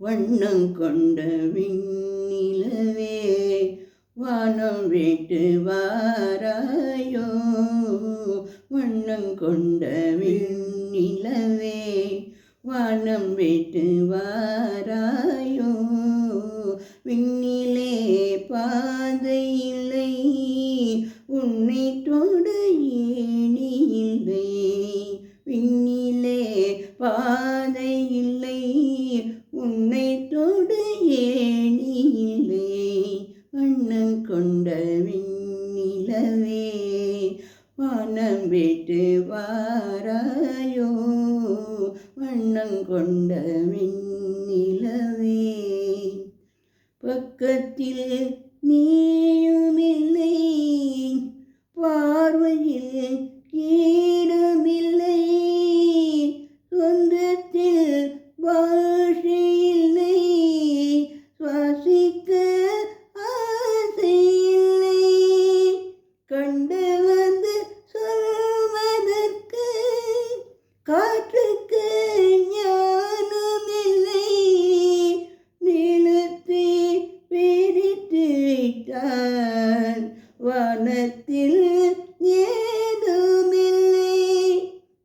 வண்ணம் கொண்ட விண்ணிலவே வானம் விட்டு வாராயோ. வண்ணம் கொண்ட விண்ணிலவே வானம் விட்டு வாராயோ. விண்ணிலே பாதை இல்லை உன்னை தொட ஏணி இல்லை. விண்ணிலே பாதை இல்லை உன்னை தொட ஏணி இல்லை. வண்ணம் கொண்ட விண்ணிலவே வானம் விட்டு வாராயோ. வண்ணம் கொண்ட விண்ணிலவே பக்கத்தில் நீயுமில்லை பார்வையில் ஈரமில்லை. சொந்தத்தில் பாஷையில்லை சுவாசிக்க ஆசையில்லை. கண்டு வந்து சொல்வதற்கு காற்றுக்கு ஞானமில்லை. நீளத்தை பிரித்து விட்டான் வானத்தில் ஏதுமில்லை.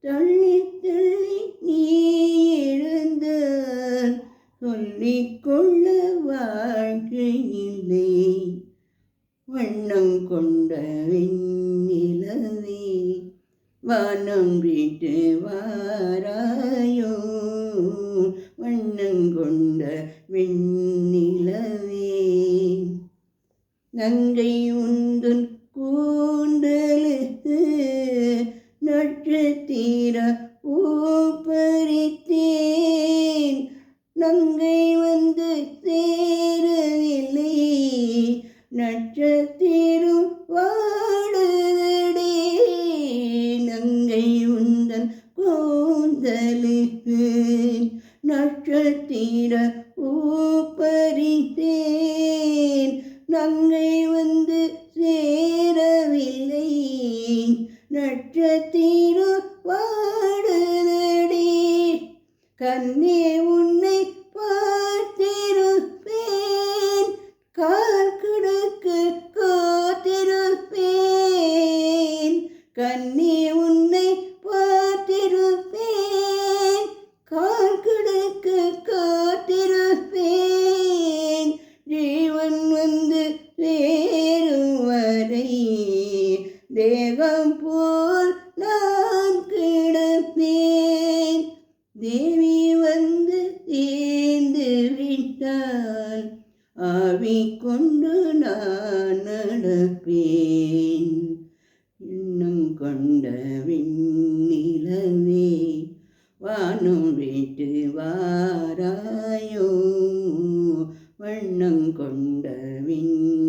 தள்ளி தள்ளி நீ எழுந்தால் சொல்லிக்கொள்ள வாழ்க்கை இல்லை. வண்ணம் கொண்ட விண்ணிலவே வானம் விட்டு வாராயோ. வண்ணம் கொண்ட விண்ணிலவே நங்கை உந்தன் கூந்தலுக்கு நட்சத்திர பூப்பறித்தேன். நங்கை வந்து சேரவில்லை நட்சத்திரம் வாடுதடே. நங்கை உந்தன் கூந்தலுக்கு நட்சத்திர பூப்பறித்தேன். நங்கை வந்து சேரவில்லை நட்சத்திரம் வாடுதடே. கண்ணே உன்னை பார்த்திருப்பேன் கால் கிடக்கு காத்திருப்பேன். கண்ணே உன்னை பார்த்திருப்பேன் கால் கிடக்கு காத்திருப்பேன். ஜீவன் வந்து சேரும் வரை தேகம் போல் நான் கிடப்பேன். தேவி வந்து சேர்ந்து விட்டால் ஆவி கொண்டு நான் நடப்பேன். எண்ணம் கொண்ட விண்ணிலவே வானம் விட்டு வாராயோ. வண்ணம் கொண்ட விண்